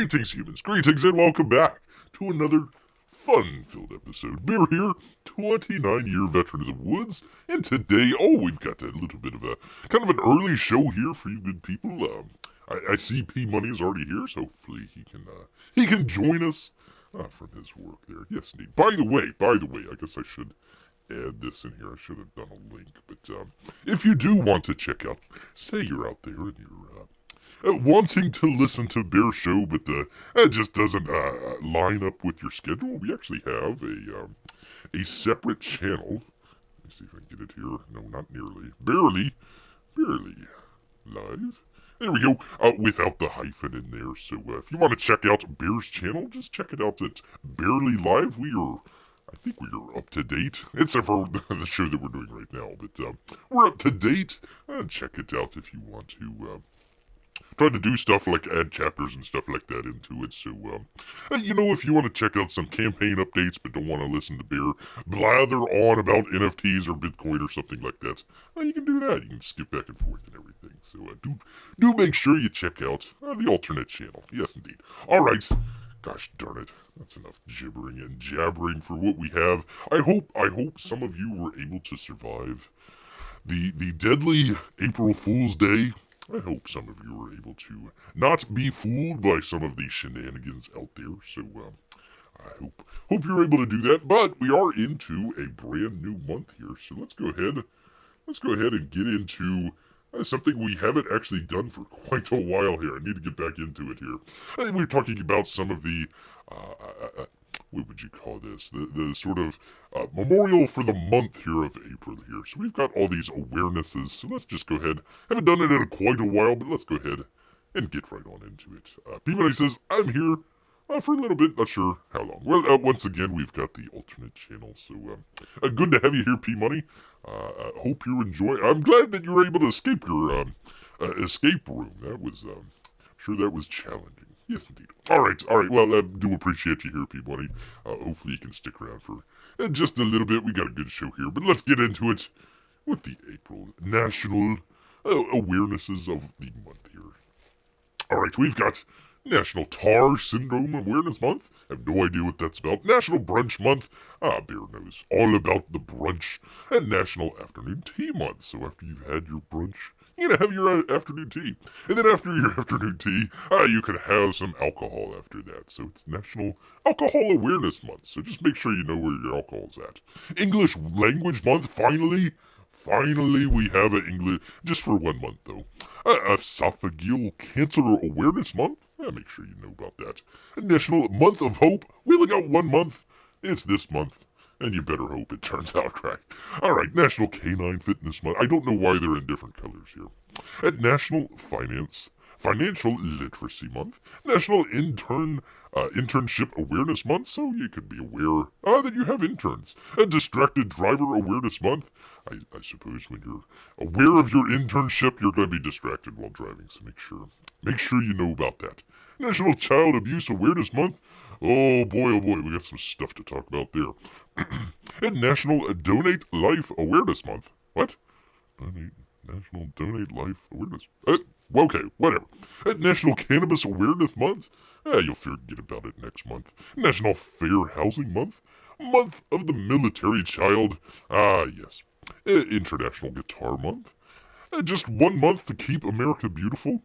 Greetings, humans. Greetings, and welcome back to another fun-filled episode. Bear here, 29-year veteran of the woods, and today, we've got a little bit of a kind of an early show here for you good people. I see P Money is already here, so hopefully he can join us from his work there. Yes, indeed. By the way, I guess I should add this in here. I should have done a link, but if you do want to check out, say you're out there and you're wanting to listen to Bear Show, but it just doesn't line up with your schedule, we actually have a separate channel. Let me see if I can get it here. No, not nearly. Barely live. There we go, without the hyphen in there. So if you want to check out Bear's channel, just check it out at Barely Live. I think we are up to date, except for the show that we're doing right now. But we're up to date. Check it out if you want to. Try to do stuff like add chapters and stuff like that into it. So, if you want to check out some campaign updates but don't want to listen to Bear blather on about NFTs or Bitcoin or something like that, you can do that. You can skip back and forth and everything. So, do make sure you check out the alternate channel. Yes, indeed. All right. Gosh darn it. That's enough gibbering and jabbering for what we have. I hope some of you were able to survive the deadly April Fool's Day. I hope some of you were able to not be fooled by some of these shenanigans out there. So, I hope you're able to do that. But we are into a brand new month here. So let's go ahead and get into something we haven't actually done for quite a while here. I need to get back into it here. We're talking about some of the, what would you call this? The sort of memorial for the month here of April here. So we've got all these awarenesses. So let's just go ahead. Haven't done it in quite a while, but let's go ahead and get right on into it. P-Money says, I'm here for a little bit, not sure how long. Well, once again, we've got the alternate channel. So good to have you here, P-Money. Hope you enjoy. I'm glad that you were able to escape your escape room. That was, sure that was challenging. Yes, indeed. All right. Well, I do appreciate you here, P-Money. Hopefully you can stick around for just a little bit. We got a good show here, but let's get into it with the April National Awarenesses of the month here. All right, we've got National Tar Syndrome Awareness Month. I have no idea what that's about. National Brunch Month. Bear knows all about the brunch. And National Afternoon Tea Month. So after you've had your brunch, you're gonna have your afternoon tea. And then after your afternoon tea, you can have some alcohol after that. So it's National Alcohol Awareness Month. So just make sure you know where your alcohol's at. English Language Month, finally, we have an English, just for 1 month though. Esophageal Cancer Awareness Month. Make sure you know about that. National Month of Hope. We only got 1 month. It's this month. And you better hope it turns out right. Alright, National Canine Fitness Month. I don't know why they're in different colors here. At National Financial Literacy Month. National Internship Awareness Month, so you can be aware that you have interns. A Distracted Driver Awareness Month. I suppose when you're aware of your internship, you're going to be distracted while driving, so make sure you know about that. National Child Abuse Awareness Month. Oh boy, we got some stuff to talk about there. And National Donate Life Awareness Month. What? National Donate Life Awareness. Okay, whatever. And National Cannabis Awareness Month. You'll forget about it next month. National Fair Housing Month. Month of the Military Child. Yes. International Guitar Month. Just 1 month to keep America beautiful.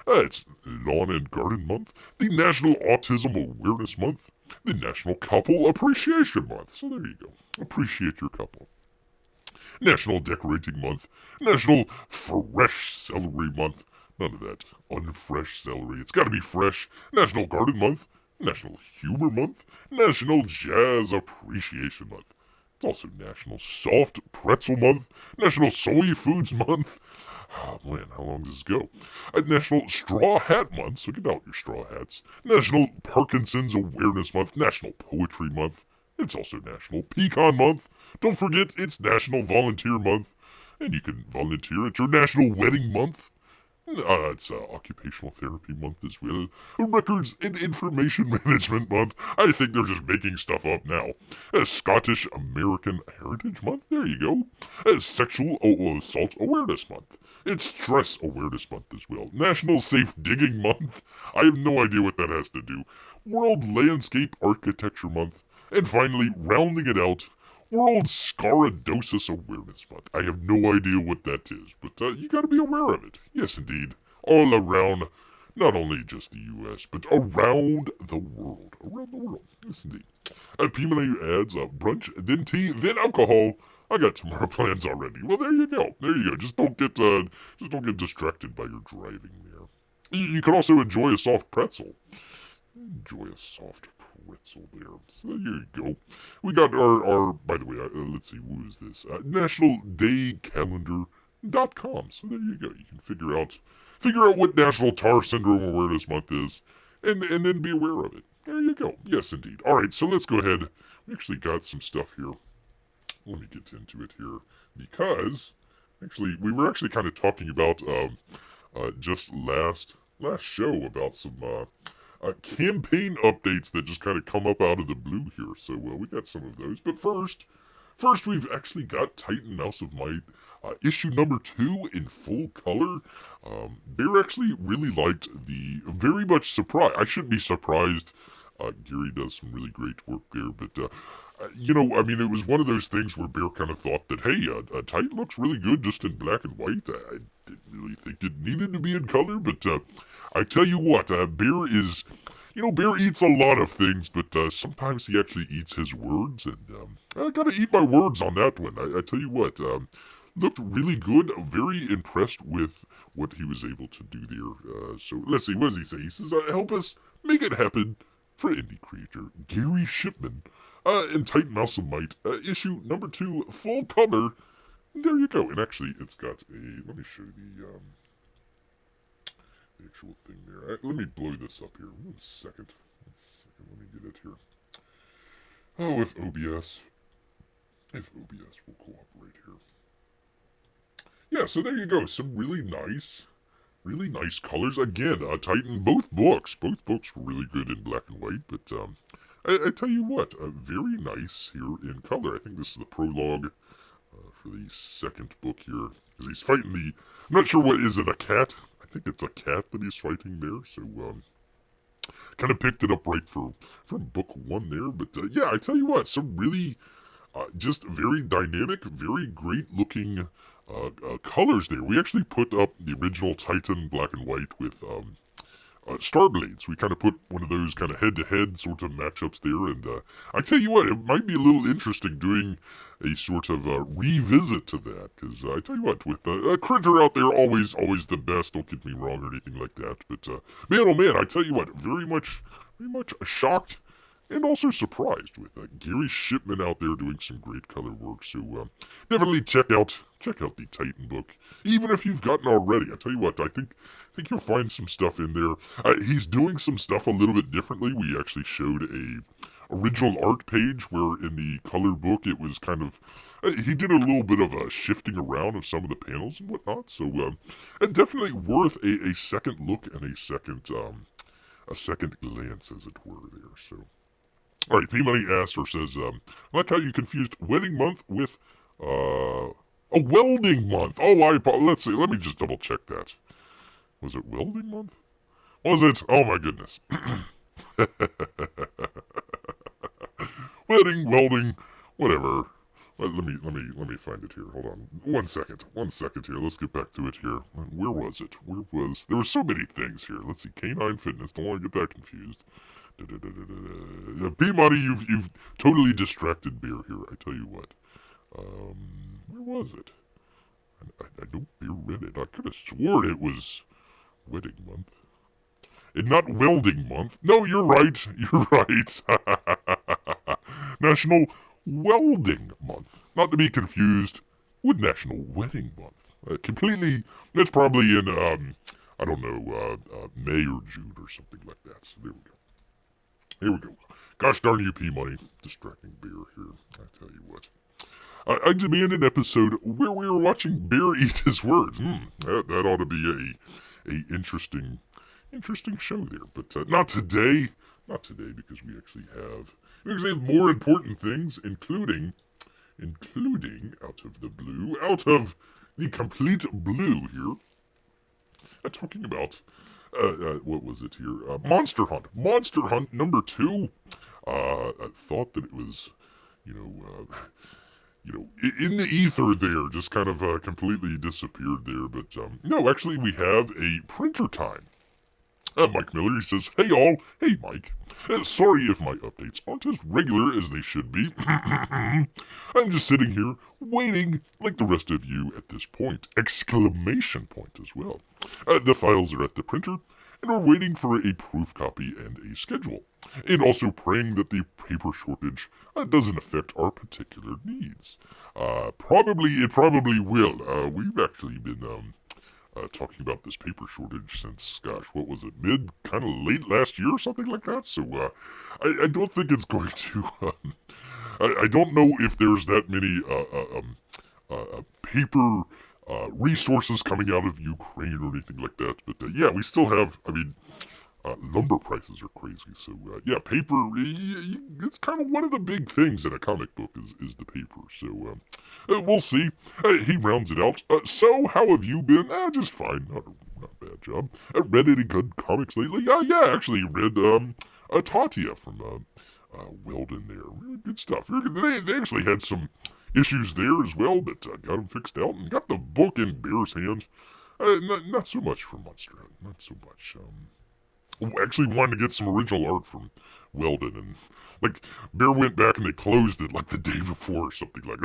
It's Lawn and Garden Month. The National Autism Awareness Month. The National Couple Appreciation Month. So there you go. Appreciate your couple. National Decorating Month. National Fresh Celery Month. None of that unfresh celery. It's got to be fresh. National Garden Month. National Humor Month. National Jazz Appreciation Month. It's also National Soft Pretzel Month. National Soy Foods Month. Oh man, how long does this go? National Straw Hat Month, so get out your straw hats. National Parkinson's Awareness Month. National Poetry Month. It's also National Pecan Month. Don't forget, it's National Volunteer Month. And you can volunteer at your National Wedding Month. It's Occupational Therapy Month as well. Records and Information Management Month. I think they're just making stuff up now. Scottish American Heritage Month. There you go. Sexual Assault Awareness Month. It's Stress Awareness Month as well. National Safe Digging Month. I have no idea what that has to do. World Landscape Architecture Month. And finally, rounding it out, World Scaradosis Awareness Month. I have no idea what that is, but you gotta be aware of it. Yes, indeed. All around, not only just the U.S., but around the world. Around the world. Yes, indeed. P-Money adds brunch, then tea, then alcohol. I got tomorrow plans already. Well, there you go. There you go. Just don't get distracted by your driving there. You can also enjoy a soft pretzel. Enjoy a soft pretzel there. So there you go. We got our by the way, let's see, who is this? National Day Calendar.com. So there you go. You can figure out what National Tar Syndrome Awareness Month is, and then be aware of it. There you go. Yes, indeed. All right, so let's go ahead. We actually got some stuff here. Let me get into it here because actually we were actually kind of talking about just last show about some campaign updates that just kind of come up out of the blue here. So we got some of those. But first we've actually got Titan Mouse of Might issue number 2 in full color. Bear actually really liked the very much surprised. I shouldn't be surprised. Gary does some really great work there, but I mean, it was one of those things where Bear kind of thought that, hey, Titan looks really good just in black and white. I didn't really think it needed to be in color, but I tell you what, Bear is, Bear eats a lot of things, but sometimes he actually eats his words, and I gotta eat my words on that one. I tell you what, looked really good. Very impressed with what he was able to do there. So let's see, what does he say? He says, help us make it happen for indie creator Gary Shipman. And Titan Mouse of Might, issue number 2, full color. There you go. And actually, it's got a. Let me show you the actual thing there. Let me blow this up here. One second. Let me get it here. Oh, if OBS will cooperate here. Yeah, so there you go. Some really nice colors. Again, Titan, both books were really good in black and white, but I tell you what, very nice here in color. I think this is the prologue for the second book here. Because he's fighting I'm not sure what, is it a cat? I think it's a cat that he's fighting there, so, kind of picked it up right from book 1 there. But, yeah, I tell you what, some really, just very dynamic, very great looking, colors there. We actually put up the original Titan black and white with, Starblades. We kind of put one of those kind of head-to-head sort of matchups there, and I tell you what, it might be a little interesting doing a sort of revisit to that, because I tell you what, with a Critter out there, always the best, don't get me wrong or anything like that, but man, oh man, I tell you what, very much shocked and also surprised with Gary Shipman out there doing some great color work. So definitely check out the Titan book, even if you've gotten already. I tell you what, I think you'll find some stuff in there. He's doing some stuff a little bit differently. We actually showed a original art page where in the color book it was kind of he did a little bit of a shifting around of some of the panels and whatnot. So definitely worth a second look and a second glance, as it were. There. So. All right, P-Money asks or says, I like how you confused wedding month with, a welding month. Oh, let's see, let me just double check that. Was it welding month? Was it? Oh my goodness. Wedding, welding, whatever. Let me find it here. Hold on. One second here. Let's get back to it here. Where was it? There were so many things here. Let's see. Canine Fitness. Don't want to get that confused. P-Money, you've totally distracted Bear here. I tell you what. Where was it? I know Bear read it. I could have sworn it was wedding month. And not welding month. No, you're right. You're right. National Welding Month. Not to be confused with National Wedding Month. Completely, that's probably in, I don't know, May or June or something like that. So there we go. Here we go. Gosh darn you, P-Money. Distracting Bear here. I tell you what. I demand an episode where we are watching Bear eat his words. That ought to be a interesting show there. But not today. Not today, because we actually have more important things, including out of the blue, out of the complete blue here. Talking about, what was it here? Monster Hunt. Monster Hunt number 2. I thought that it was, you know, in the ether there, just kind of completely disappeared there. But no, actually, we have a printer time. Mike Miller, he says, "Hey all, hey Mike. Sorry if my updates aren't as regular as they should be. I'm just sitting here waiting like the rest of you at this point. Exclamation point as well. The files are at the printer, and we're waiting for a proof copy and a schedule. And also praying that the paper shortage doesn't affect our particular needs. It probably will. We've actually been talking about this paper shortage since, gosh, what was it, kind of late last year or something like that? So I don't think it's going to. I don't know if there's that many paper resources coming out of Ukraine or anything like that. But yeah, we still have. I mean, lumber prices are crazy. So yeah, paper. It's kind of one of the big things in a comic book is the paper. So we'll see. He rounds it out. So how have you been? Just fine. Not a bad job. Read any good comics lately? Yeah. Actually, read Tatia from Weldon there. Really good stuff. They actually had some issues there as well, but got them fixed out and got the book in Bear's hands. Not so much for Monster Hunt. Not so much. Actually wanted to get some original art from Weldon, and like Bear went back and they closed it like the day before or something. Like,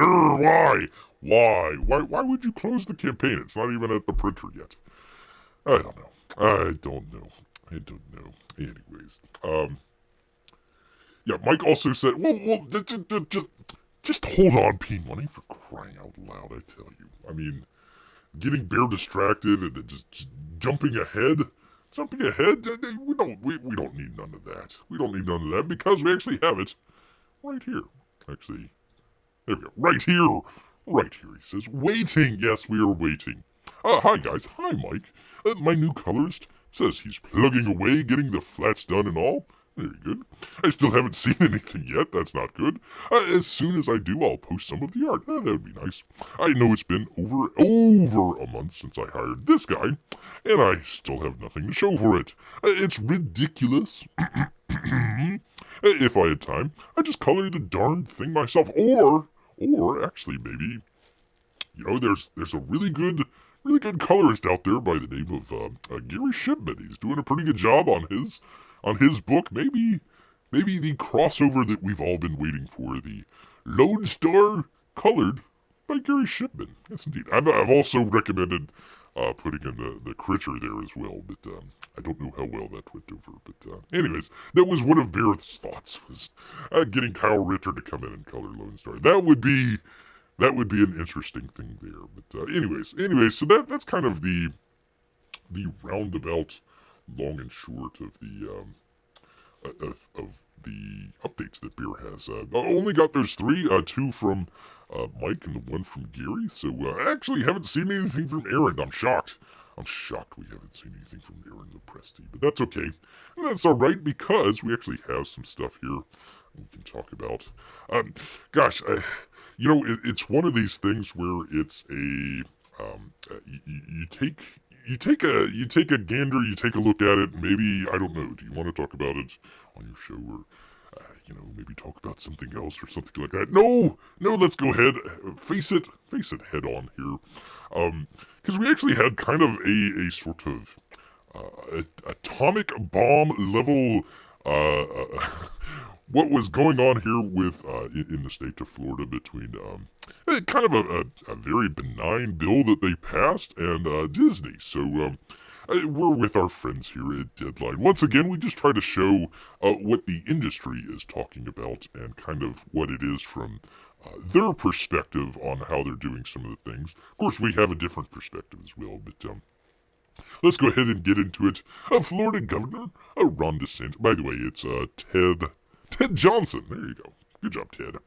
why would you close the campaign? It's not even at the printer yet. I don't know. Anyways, yeah. Mike also said, well, just hold on, P Money, for crying out loud. I tell you. I mean, getting Bear distracted and then just jumping ahead. We don't need none of that. We don't need none of that because we actually have it right here. Actually, there we go. Right here. He says, waiting. Yes, we are waiting. Hi guys. Hi Mike. My new colorist says he's plugging away, getting the flats done and all. Very good. I still haven't seen anything yet. That's not good. As soon as I do, I'll post some of the art. That would be nice. I know it's been over a month since I hired this guy, and I still have nothing to show for it. It's ridiculous. If I had time, I'd just color the darn thing myself. Or actually, maybe, there's a really good colorist out there by the name of Gary Shipman. He's doing a pretty good job on his book. Maybe the crossover that we've all been waiting for, the Lonestar colored by Gary Shipman. Yes, indeed. I've also recommended putting in the Critter there as well, but I don't know how well that went over. But anyways, that was one of Bear's thoughts, was getting Kyle Ritter to come in and color Lonestar. That would be an interesting thing there. But anyways, so that's kind of the roundabout long and short of the updates that Bear has. I only got those 3, 2 from Mike and the 1 from Gary. So I actually haven't seen anything from Aaron. I'm shocked we haven't seen anything from Aaron the Presty, but that's okay. And that's all right because we actually have some stuff here we can talk about. It's one of these things where it's a you take a gander, you take a look at it. Maybe, I don't know. Do you want to talk about it on your show, or maybe talk about something else or something like that? No. Let's go ahead, face it head on here. Because we actually had kind of a sort of atomic bomb level. What was going on here with in the state of Florida between kind of a very benign bill that they passed and Disney. So we're with our friends here at Deadline. Once again, we just try to show what the industry is talking about and kind of what it is from their perspective on how they're doing some of the things. Of course, we have a different perspective as well, but let's go ahead and get into it. Florida Governor Ron DeSantis. By the way, it's Ted Johnson. There you go. Good job, Ted.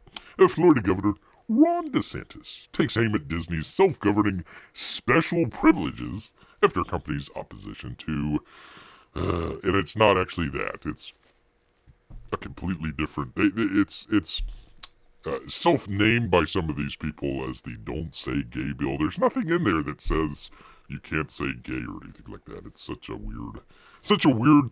Florida Governor Ron DeSantis takes aim at Disney's self-governing special privileges after company's opposition to, and it's not actually that. It's a completely different. self-named by some of these people as the "Don't Say Gay" bill. There's nothing in there that says you can't say gay or anything like that. It's such a weird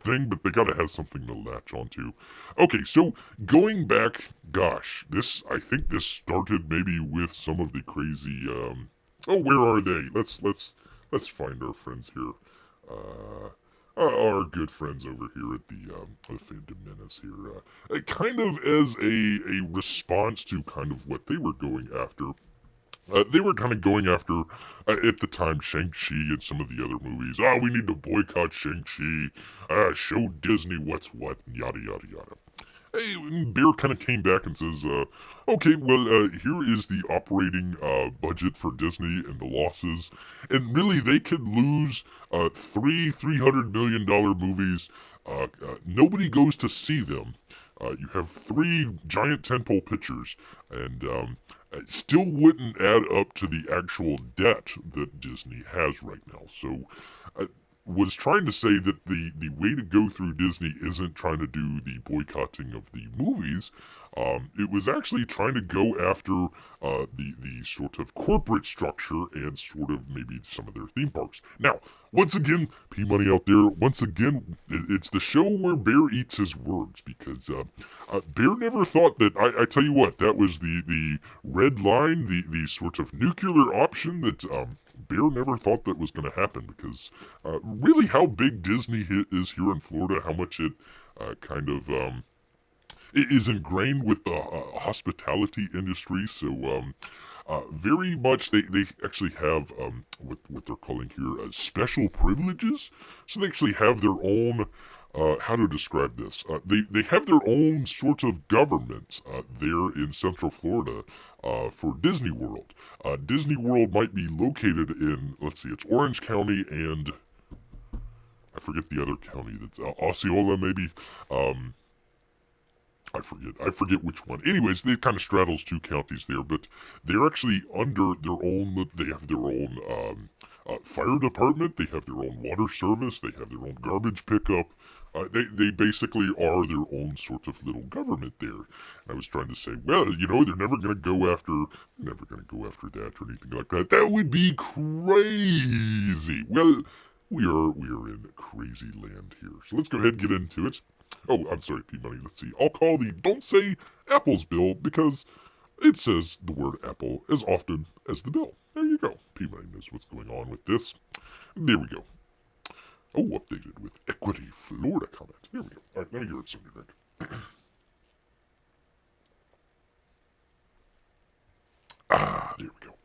thing, but they gotta have something to latch onto. Okay, so going back, gosh, I think this started maybe with some of the crazy. Oh, where are they? Let's find our friends here. Uh, our good friends over here at the Phantom Menace here, kind of as a response to kind of what they were going after. They were kind of going after, at the time, Shang-Chi and some of the other movies. We need to boycott Shang-Chi, show Disney what's what, and yada, yada, yada. Hey, Bear kind of came back and says, okay, well, here is the operating budget for Disney and the losses. And really, they could lose three $300 million movies. Nobody goes to see them. You have three giant tentpole pictures, and it still wouldn't add up to the actual debt that Disney has right now. So, was trying to say that the way to go through Disney isn't trying to do the boycotting of the movies. It was actually trying to go after the sort of corporate structure and sort of maybe some of their theme parks. Now, once again, P Money out there. Once again, it's the show where Bear eats his words because Bear never thought that. I tell you what, that was the red line, the sort of nuclear option that Bear never thought that was going to happen because really how big Disney is here in Florida, how much it kind of is ingrained with the hospitality industry. So very much they actually have what they're calling here special privileges. So they actually have their own. How to describe this? They have their own sort of government there in Central Florida for Disney World. Disney World might be located in, let's see, it's Orange County and I forget the other county. That's Osceola, maybe. I forget which one. Anyways, they kind of straddles two counties there, but they're actually under their own. They have their own fire department. They have their own water service. They have their own garbage pickup. They basically are their own sort of little government there. And I was trying to say, well, they're never going to go after, that or anything like that. That would be crazy. Well, we are in crazy land here. So let's go ahead and get into it. Oh, I'm sorry, P Money. Let's see. I'll call the "Don't Say Apples" bill because it says the word apple as often as the bill. There you go. P Money knows what's going on with this. There we go. Oh, updated with Equity Florida comment. There we go. All right, let me give it something to drink. There we go.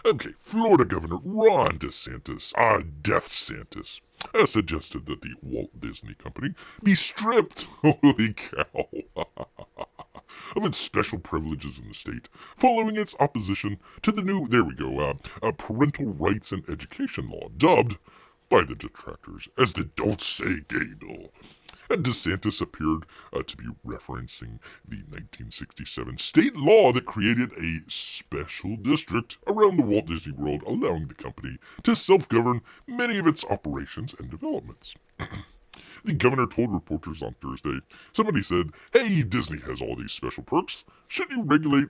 Okay, Florida Governor Ron DeSantis, Death Santis, suggested that the Walt Disney Company be stripped, holy cow, of its special privileges in the state, following its opposition to the new, there we go, parental rights and education law, dubbed by the detractors as the Don't Say Gay bill. And DeSantis appeared to be referencing the 1967 state law that created a special district around the Walt Disney World, allowing the company to self-govern many of its operations and developments. The governor told reporters on Thursday, somebody said, hey, Disney has all these special perks. Shouldn't you regulate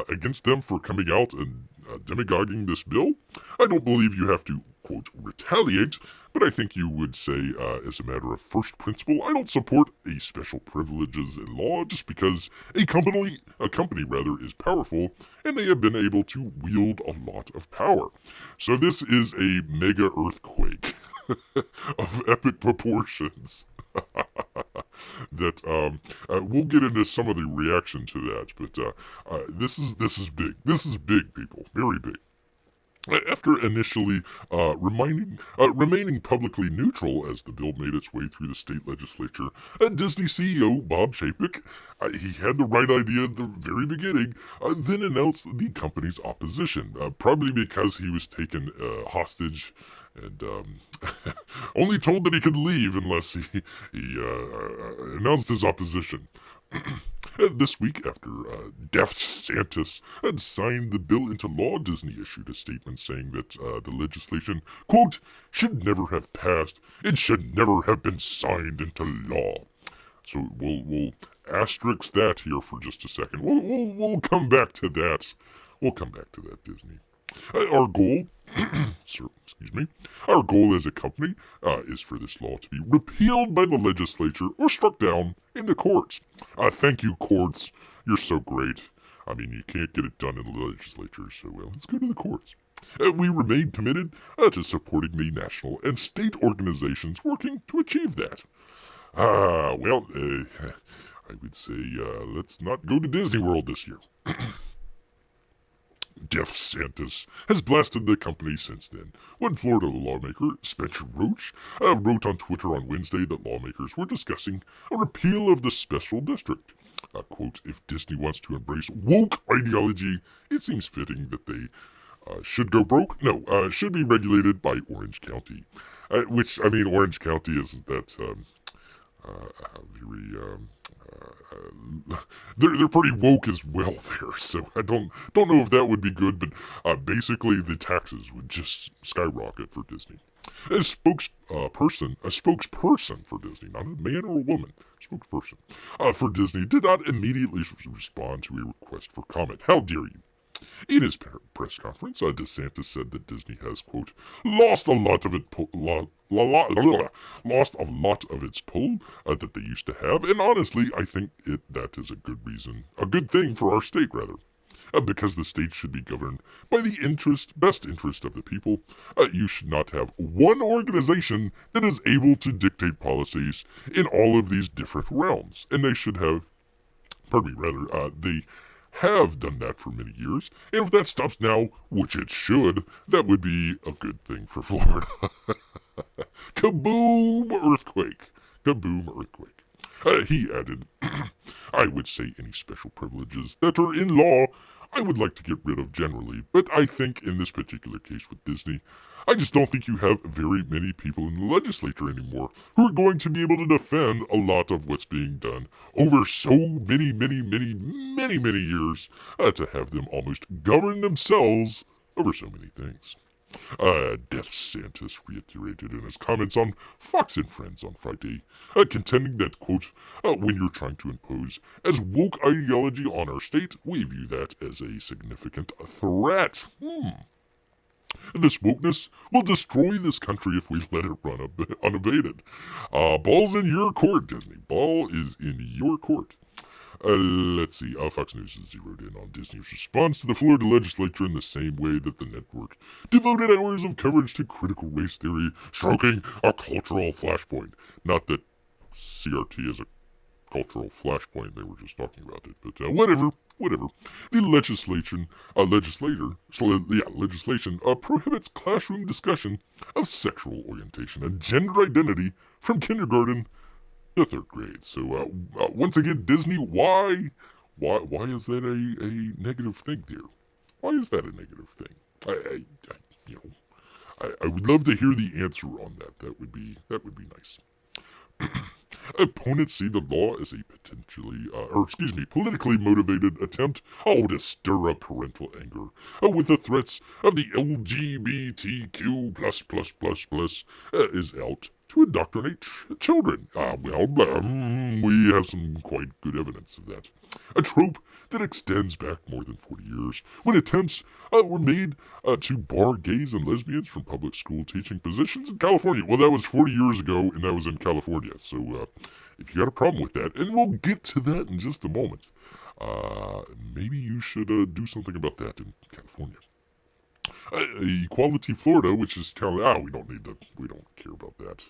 against them for coming out and demagoguing this bill? I don't believe you have to, quote, retaliate, but I think you would say, as a matter of first principle, I don't support a special privileges in law just because a company is powerful and they have been able to wield a lot of power. So this is a mega earthquake of epic proportions. That we'll get into some of the reaction to that, but this is big. This is big, people, very big. After initially remaining publicly neutral as the bill made its way through the state legislature, Disney CEO Bob Chapek, he had the right idea at the very beginning, then announced the company's opposition, probably because he was taken hostage and only told that he could leave unless he announced his opposition. This week, after Death Santis had signed the bill into law, Disney issued a statement saying that the legislation, quote, should never have passed. It should never have been signed into law. So we'll asterisk that here for just a second. We'll come back to that. We'll come back to that, Disney. Our goal, sir, excuse me, our goal as a company is for this law to be repealed by the legislature or struck down in the courts. Thank you, courts. You're so great. I mean, you can't get it done in the legislature, so let's go to the courts. We remain committed to supporting the national and state organizations working to achieve that. I would say let's not go to Disney World this year. Death Santis has blasted the company since then, when Florida lawmaker Spencer Roach wrote on Twitter on Wednesday that lawmakers were discussing a repeal of the special district. Quote, if Disney wants to embrace woke ideology, it seems fitting that they should go broke? No, should be regulated by Orange County. Which, I mean, Orange County isn't that very they're pretty woke as well there, so I don't know if that would be good, but basically the taxes would just skyrocket for Disney. A spokesperson for Disney, not a man or a woman, spokesperson for Disney did not immediately respond to a request for comment. How dare you? In his press conference, DeSantis said that Disney has, quote, lost a lot of its pull that they used to have, and honestly, I think that is a good thing for our state, rather. Because the state should be governed by the best interest of the people. You should not have one organization that is able to dictate policies in all of these different realms, and they should have, they have done that for many years, and if that stops now, which it should, that would be a good thing for Florida. Kaboom earthquake. Kaboom earthquake. He added, I would say any special privileges that are in law I would like to get rid of generally, but I think in this particular case with Disney, I just don't think you have very many people in the legislature anymore who are going to be able to defend a lot of what's being done over so many years to have them almost govern themselves over so many things. Death Santis reiterated in his comments on Fox and Friends on Friday, contending that, quote, when you're trying to impose as woke ideology on our state, we view that as a significant threat. This wokeness will destroy this country if we let it run unabated. Ball's in your court, Disney. Ball is in your court. Let's see. Fox News has zeroed in on Disney's response to the Florida legislature in the same way that the network devoted hours of coverage to critical race theory, stroking a cultural flashpoint. Not that CRT is a cultural flashpoint, they were just talking about it, but whatever. The legislation prohibits classroom discussion of sexual orientation and gender identity from kindergarten to third grade. So once again, Disney, why is that a negative thing there? Why is that a negative thing? I would love to hear the answer on that. That would be nice. Opponents see the law as a politically motivated attempt to stir up parental anger with the threats of the LGBTQ is out to indoctrinate children. We have some quite good evidence of that. A trope that extends back more than 40 years, when attempts were made to bar gays and lesbians from public school teaching positions in California. Well, that was 40 years ago, and that was in California. So if you got a problem with that, and we'll get to that in just a moment, maybe you should do something about that in California. Equality Florida, which is kind of, we don't care about that.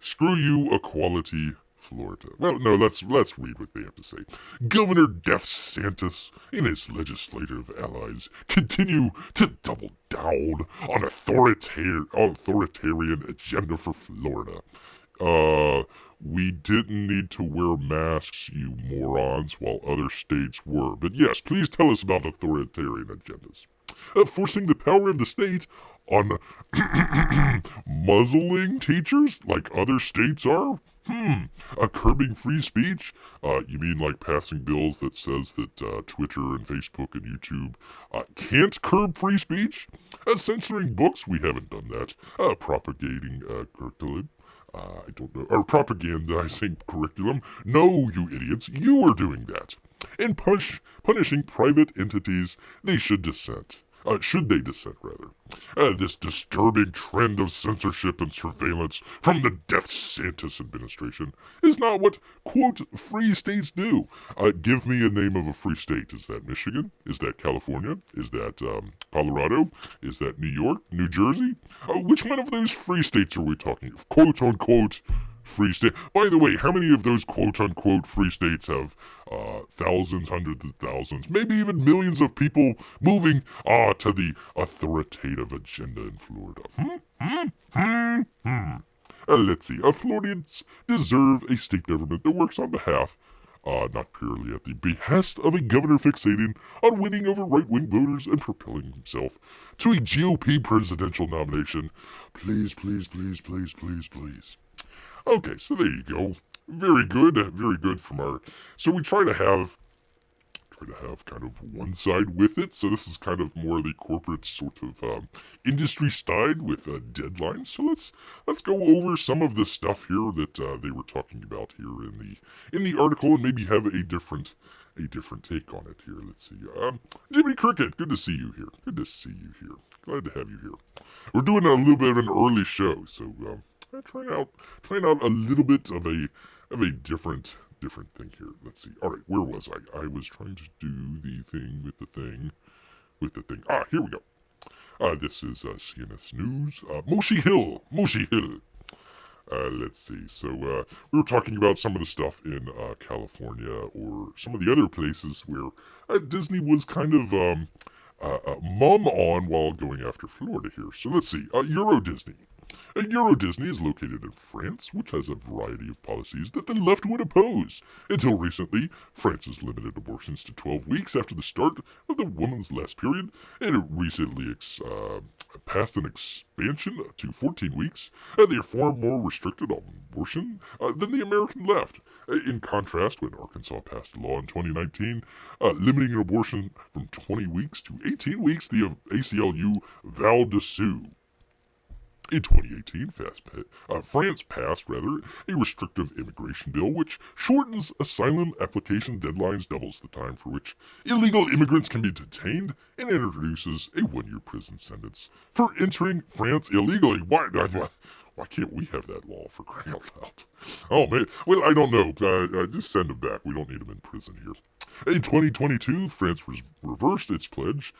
Screw you, Equality Florida. Well, no, let's read what they have to say. Governor Death Santis and his legislative allies continue to double down on authoritarian agenda for Florida. We didn't need to wear masks, you morons, while other states were. But yes, please tell us about authoritarian agendas. Forcing the power of the state on muzzling teachers like other states are? Curbing free speech? You mean like passing bills that says that Twitter and Facebook and YouTube can't curb free speech? Censoring books? We haven't done that. Propagating curriculum? I don't know, or propagandizing curriculum. No, you idiots, you are doing that. And punishing private entities they should dissent. Should they dissent, rather. This disturbing trend of censorship and surveillance from the DeSantis administration is not what, quote, free states do. Give me a name of a free state. Is that Michigan? Is that California? Is that Colorado? Is that New York? New Jersey? Which one of those free states are we talking of? Quote, unquote, free state. By the way, how many of those quote unquote free states have thousands, hundreds of thousands, maybe even millions of people moving to the authoritative agenda in Florida? Let's see. Floridians deserve a state government that works on behalf, not purely at the behest of a governor fixating on winning over right-wing voters and propelling himself to a GOP presidential nomination. Please, please, please, please, please, please. Okay, so there you go. Very good from our. So we try to have kind of one side with it. So this is kind of more the corporate sort of industry side with deadlines. So let's go over some of the stuff here that they were talking about here in the article, and maybe have a different take on it here. Let's see. Jimmy Cricket, good to see you here. Good to see you here. Glad to have you here. We're doing a little bit of an early show, so trying out a little bit of a different thing here. Let's see. All right, where was I? I was trying to do the thing with the thing. Here we go. This is CNS News. Moshi Hill. Let's see. So we were talking about some of the stuff in California or some of the other places where Disney was kind of mum on while going after Florida here. So let's see. Euro Disney. Euro Disney is located in France, which has a variety of policies that the left would oppose. Until recently, France has limited abortions to 12 weeks after the start of the woman's last period, and it recently passed an expansion to 14 weeks. They are far more restricted on abortion than the American left. In contrast, when Arkansas passed a law in 2019 limiting an abortion from 20 weeks to 18 weeks, the ACLU vowed to sue. In 2018, France passed a restrictive immigration bill which shortens asylum application deadlines, doubles the time for which illegal immigrants can be detained, and introduces a one-year prison sentence for entering France illegally. Why can't we have that law, for crying out loud? Oh, man. Well, I don't know. Just send them back. We don't need them in prison here. In 2022, France reversed its pledge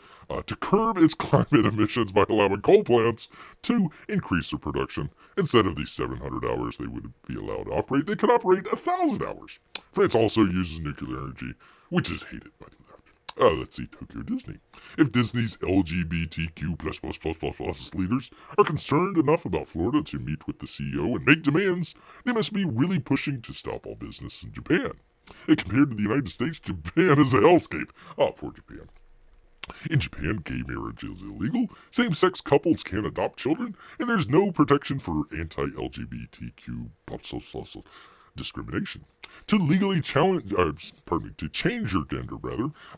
to curb its climate emissions by allowing coal plants to increase their production. Instead of the 700 hours they would be allowed to operate, they could operate 1,000 hours. France also uses nuclear energy, which is hated by the left. Let's see, Tokyo Disney. If Disney's LGBTQ++++ leaders are concerned enough about Florida to meet with the CEO and make demands, they must be really pushing to stop all business in Japan. And compared to the United States, Japan is a hellscape. Poor Japan. In Japan, gay marriage is illegal, same-sex couples can't adopt children, and there's no protection for anti-LGBTQ discrimination. To legally to change your gender,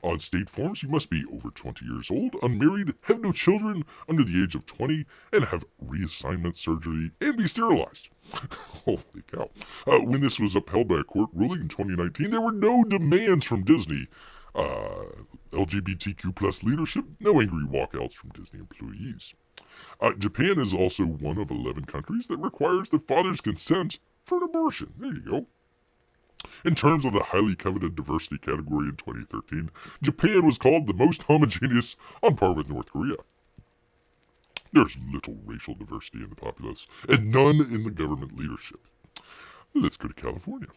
on state forms, you must be over 20 years old, unmarried, have no children under the age of 20, and have reassignment surgery, and be sterilized. Holy cow. When this was upheld by a court ruling in 2019, there were no demands from Disney. LGBTQ plus leadership, no angry walkouts from Disney employees. Japan is also one of 11 countries that requires the father's consent for an abortion. There you go. In terms of the highly coveted diversity category in 2013, Japan was called the most homogeneous, on par with North Korea. There's little racial diversity in the populace, and none in the government leadership. Let's go to California.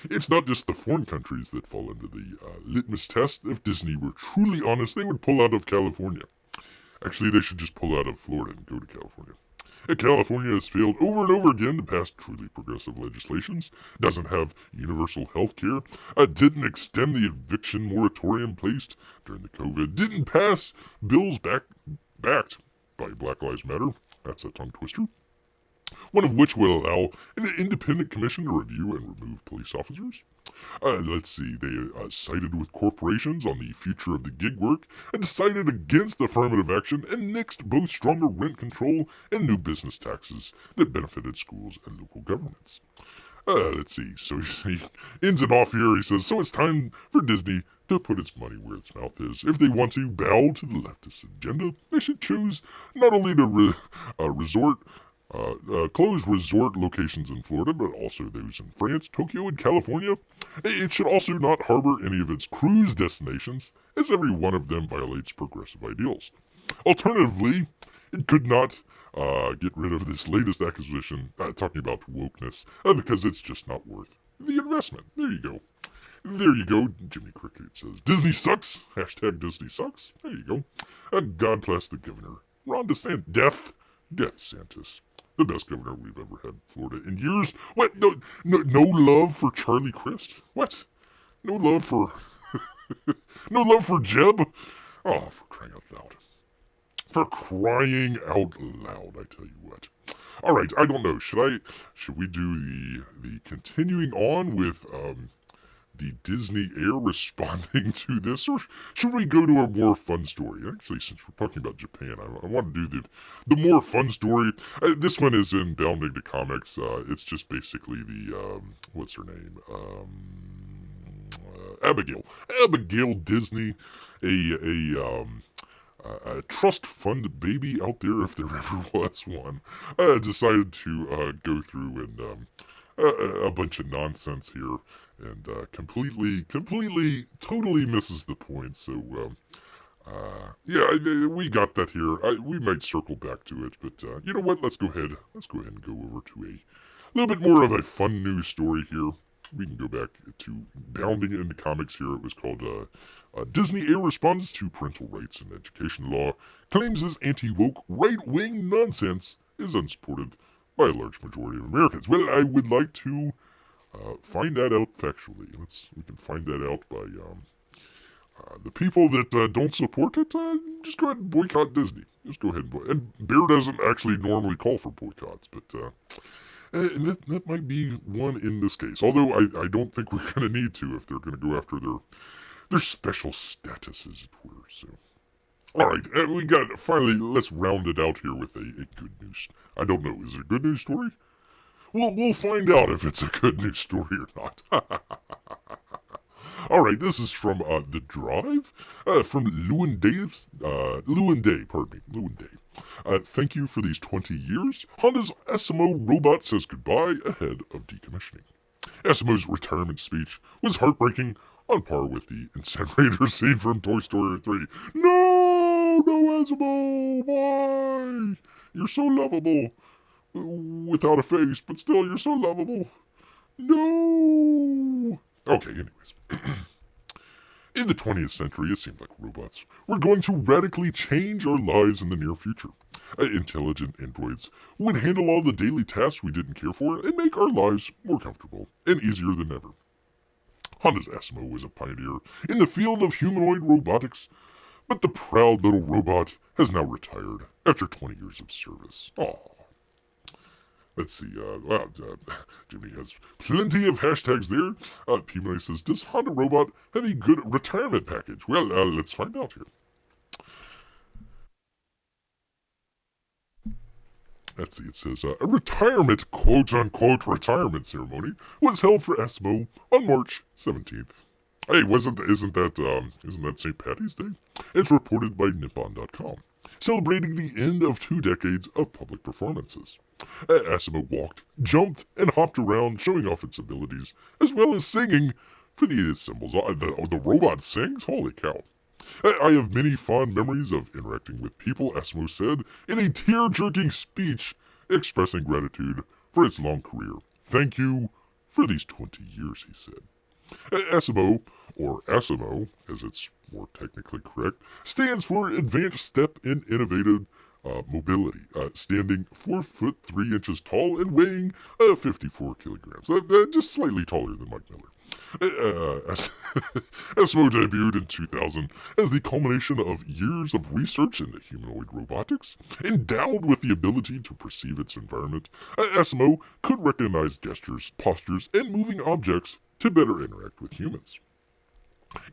It's not just the foreign countries that fall under the litmus test. If Disney were truly honest, they would pull out of California. Actually, they should just pull out of Florida and go to California. California has failed over and over again to pass truly progressive legislations, doesn't have universal health care, didn't extend the eviction moratorium placed during the COVID, didn't pass bills backed by Black Lives Matter. That's a tongue twister. One of which will allow an independent commission to review and remove police officers. Let's see, they sided with corporations on the future of the gig work and decided against affirmative action and nixed both stronger rent control and new business taxes that benefited schools and local governments. Let's see. So he ends it off here. He says, so it's time for Disney to put its money where its mouth is. If they want to bow to the leftist agenda, they should choose not only to close resort locations in Florida, but also those in France, Tokyo, and California. It should also not harbor any of its cruise destinations, as every one of them violates progressive ideals. Alternatively, it could not get rid of this latest acquisition, talking about wokeness, because it's just not worth the investment. There you go. There you go. Jimmy Cricket says, Disney sucks. Hashtag Disney sucks. There you go. And God bless the governor. Ron DeSantis. Death Santis. The best governor we've ever had in Florida in years. What? No love for Charlie Crist? What? No love for... no love for Jeb? Oh, for crying out loud. For crying out loud, I tell you what. All right, I don't know. Should we do the continuing on with the Disney Air responding to this, or should we go to a more fun story? Actually, since we're talking about Japan, I want to do the more fun story. This one is in Bound into Comics. It's just basically the what's her name? Abigail Disney, a trust fund baby out there, if there ever was one, decided to go through and a bunch of nonsense here, and totally misses the point. So, yeah, we got that here. We might circle back to it, but you know what? Let's go ahead and go over to a little bit more of a fun news story here. We can go back to Bounding into Comics here. It was called Disney Air Responds to Parental Rights and Education Law, claims this anti-woke right-wing nonsense is unsupported by a large majority of Americans. Well, I would like to find that out factually. We can find that out by the people that don't support it. Just go ahead and boycott Disney. Just go ahead and Bear doesn't actually normally call for boycotts, but and that might be one in this case. Although I don't think we're going to need to if they're going to go after their special status, as it were. So, all right, we got finally. Let's round it out here with a good news. I don't know. Is it a good news story? We'll find out if it's a good news story or not. All right, this is from The Drive, from Lewin Day. Thank you for these 20 years. Honda's Asimo robot says goodbye ahead of decommissioning. Asimo's retirement speech was heartbreaking, on par with the incinerator scene from Toy Story 3. No, Asimo, why? You're so lovable. Without a face, but still you're so lovable. No. Okay, anyways. In the 20th century, it seemed like robots were going to radically change our lives in the near future. Intelligent androids would handle all the daily tasks we didn't care for and make our lives more comfortable and easier than ever. Honda's Asimo was a pioneer in the field of humanoid robotics, but the proud little robot has now retired after 20 years of service. Aww. Let's see, Jimmy has plenty of hashtags there. Pimone says, does Honda Robot have a good retirement package? Well, let's find out here. Let's see, it says, a retirement, quote-unquote, retirement ceremony was held for Asimo on March 17th. Hey, isn't that St. Patty's Day? It's reported by Nippon.com, celebrating the end of 2 decades of public performances. Asimo walked, jumped, and hopped around, showing off its abilities, as well as singing for the symbols. The robot sings? Holy cow. I have many fond memories of interacting with people, Asimo said, in a tear-jerking speech expressing gratitude for its long career. Thank you for these 20 years, he said. Asimo, or Asimo, as it's more technically correct, stands for Advanced Step in Innovative Mobility, standing 4 foot 3 inches tall and weighing 54 kilograms, just slightly taller than Mike Miller. Asimo debuted in 2000 as the culmination of years of research into humanoid robotics. Endowed with the ability to perceive its environment, Asimo could recognize gestures, postures, and moving objects to better interact with humans.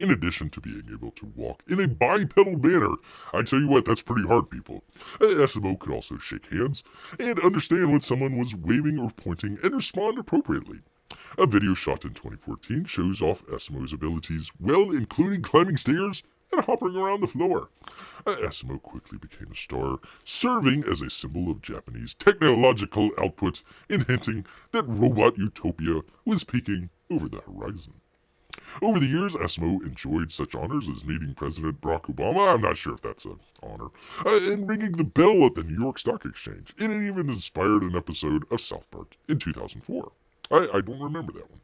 In addition to being able to walk in a bipedal manner, I tell you what, that's pretty hard, people. Eskimo could also shake hands and understand when someone was waving or pointing and respond appropriately. A video shot in 2014 shows off Eskimo's abilities, well, including climbing stairs and hopping around the floor. Eskimo quickly became a star, serving as a symbol of Japanese technological output and hinting that robot utopia was peeking over the horizon. Over the years, Eskimo enjoyed such honors as meeting President Barack Obama, I'm not sure if that's an honor, and ringing the bell at the New York Stock Exchange. It even inspired an episode of South Park in 2004. I don't remember that one.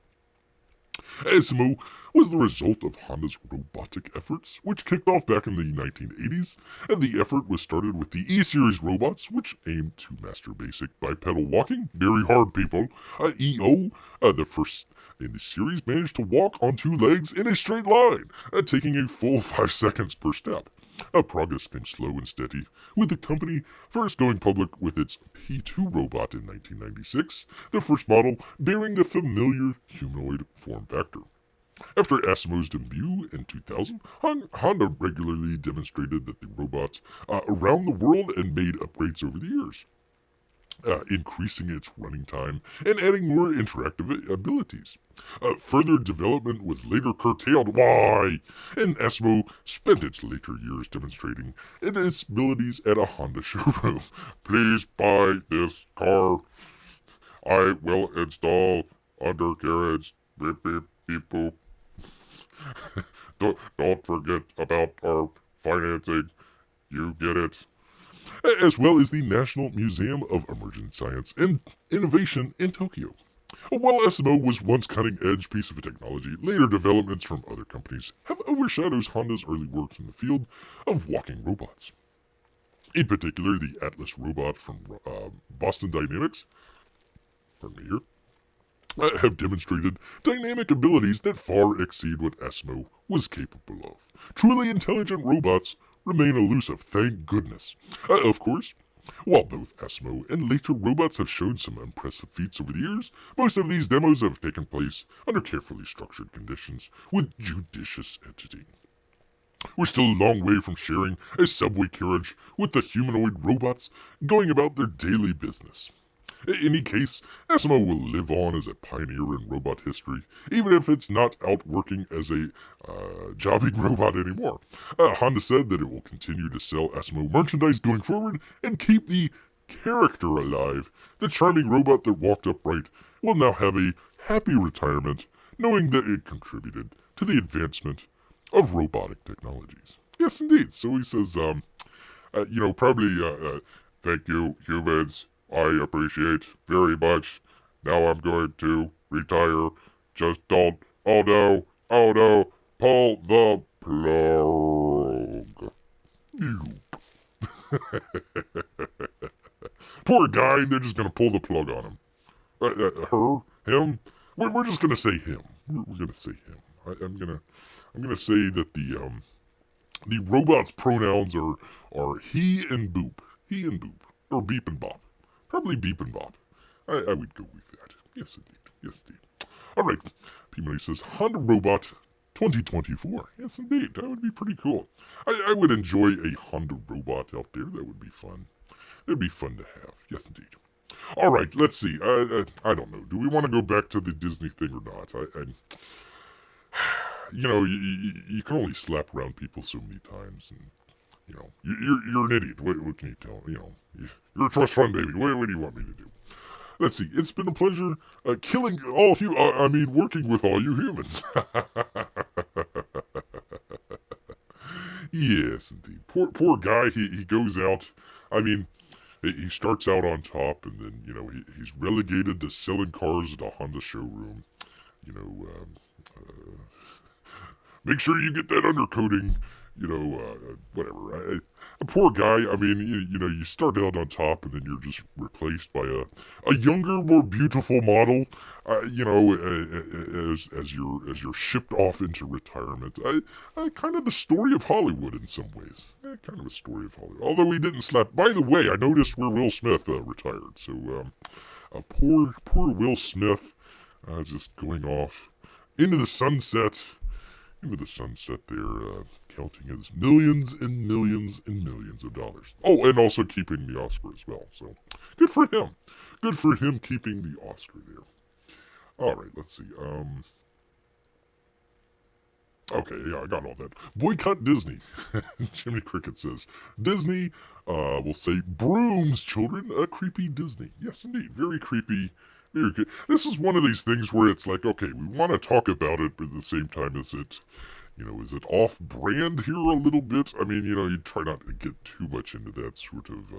Eskimo was the result of Honda's robotic efforts, which kicked off back in the 1980s, and the effort was started with the E-Series robots, which aimed to master basic bipedal walking. Very hard, people. EO, the first in the series, managed to walk on two legs in a straight line, taking a full 5 seconds per step. Progress came slow and steady, with the company first going public with its P2 robot in 1996, the first model bearing the familiar humanoid form factor. After Eskimo's debut in 2000, Honda regularly demonstrated that the robot around the world and made upgrades over the years. Increasing its running time and adding more interactive abilities. Further development was later curtailed. Why? And Eskimo spent its later years demonstrating its abilities at a Honda showroom. Please buy this car. I will install undercarriage. Beep beep beep boop. Don't forget about our financing. You get it. As well as the National Museum of Emergent Science and Innovation in Tokyo. While Eskimo was once cutting-edge piece of technology, later developments from other companies have overshadowed Honda's early work in the field of walking robots. In particular, the Atlas robot from Boston Dynamics, pardon me here, have demonstrated dynamic abilities that far exceed what Eskimo was capable of. Truly intelligent robots remain elusive, thank goodness. Of course, while both Eskimo and later robots have shown some impressive feats over the years, most of these demos have taken place under carefully structured conditions with judicious editing. We're still a long way from sharing a subway carriage with the humanoid robots going about their daily business. In any case, Eskimo will live on as a pioneer in robot history, even if it's not out working as a jobbing robot anymore. Honda said that it will continue to sell Eskimo merchandise going forward and keep the character alive. The charming robot that walked upright will now have a happy retirement, knowing that it contributed to the advancement of robotic technologies. Yes, indeed. So he says, probably, thank you, humans. I appreciate very much. Now I'm going to retire. Just don't. Oh no. Pull the plug. Poor guy, they're just gonna pull the plug on him. Her? Him? We're just gonna say him. We're gonna say him. I'm gonna say that the robot's pronouns are he and boop. He and boop. Or beep and bop. Probably beep and bop. I would go with that. Yes, indeed. Yes, indeed. All right. P-Money says, Honda Robot 2024. Yes, indeed. That would be pretty cool. I would enjoy a Honda Robot out there. That would be fun. That would be fun to have. Yes, indeed. All right. Let's see. I don't know. Do we want to go back to the Disney thing or not? You can only slap around people so many times, and you're an idiot. What can you tell? You're a trust fund baby. What do you want me to do? Let's see. It's been a pleasure working with all you humans. Yes, indeed. Poor guy. He goes out. He starts out on top, and then he's relegated to selling cars at a Honda showroom. Make sure you get that undercoating. Whatever. A poor guy. You start out on top, and then you're just replaced by a younger, more beautiful model. As you're shipped off into retirement. Kind of the story of Hollywood in some ways. Kind of a story of Hollywood. Although he didn't slap. By the way, I noticed where Will Smith retired. So, poor Will Smith, just going off into the sunset. Into the sunset there, counting his millions and millions and millions of dollars. Oh, and also keeping the Oscar as well. So, good for him. Good for him keeping the Oscar there. All right, let's see. Okay, yeah, I got all that. Boycott Disney. Jiminy Cricket says Disney will say brooms, children. A creepy Disney. Yes, indeed, very creepy. Very good. This is one of these things where it's like, okay, we want to talk about it, but at the same time, is it off-brand here a little bit? I mean, you try not to get too much into that sort of.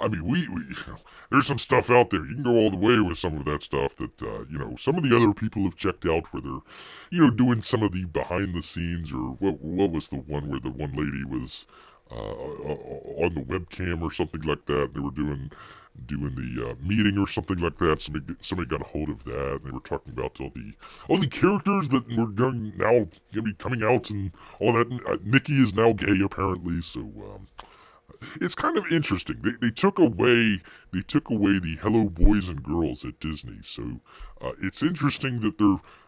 I mean, there's some stuff out there. You can go all the way with some of that stuff that, some of the other people have checked out where they're, doing some of the behind the scenes, or what was the one where the one lady was on the webcam or something like that. They were doing the meeting or something like that. Somebody got a hold of that. And they were talking about all the characters that were going to be coming out and all that. Mickey is now gay apparently, so it's kind of interesting. They took away the hello boys and girls at Disney. So it's interesting that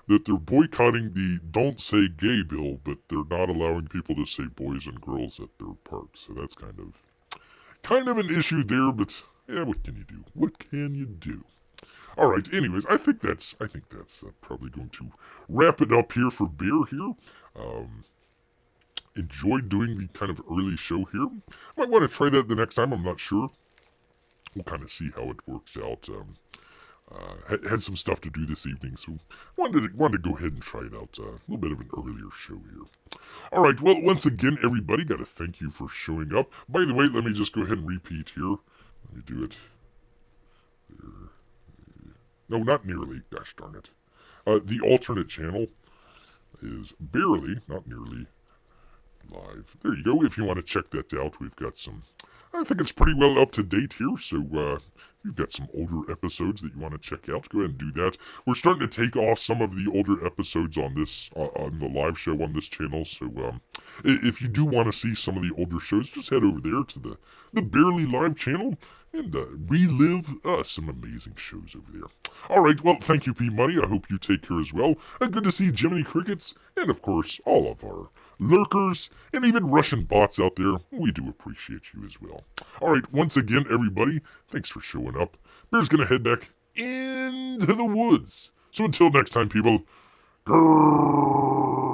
they're boycotting the don't say gay bill, but they're not allowing people to say boys and girls at their parks. So that's kind of an issue there, but yeah, what can you do? What can you do? All right. Anyways, I think that's probably going to wrap it up here for Bear here. Enjoyed doing the kind of early show here. Might want to try that the next time. I'm not sure. We'll kind of see how it works out. Had some stuff to do this evening, so wanted to go ahead and try it out. A little bit of an earlier show here. All right. Well, once again, everybody, got to thank you for showing up. By the way, let me just go ahead and repeat here. Let me do it. There. No, not nearly. Gosh darn it. The alternate channel is barely, not nearly, live. There you go. If you want to check that out, we've got some. I think it's pretty well up to date here. So you've got some older episodes that you want to check out. Go ahead and do that. We're starting to take off some of the older episodes on this on the live show on this channel. So if you do want to see some of the older shows, just head over there to the Barely Live channel and relive some amazing shows over there. All right, well, thank you, P Money. I hope you take care as well. Good to see Jiminy Crickets, and of course, all of our lurkers, and even Russian bots out there. We do appreciate you as well. All right, once again, everybody, thanks for showing up. Bear's gonna head back into the woods. So until next time, people, grrrr.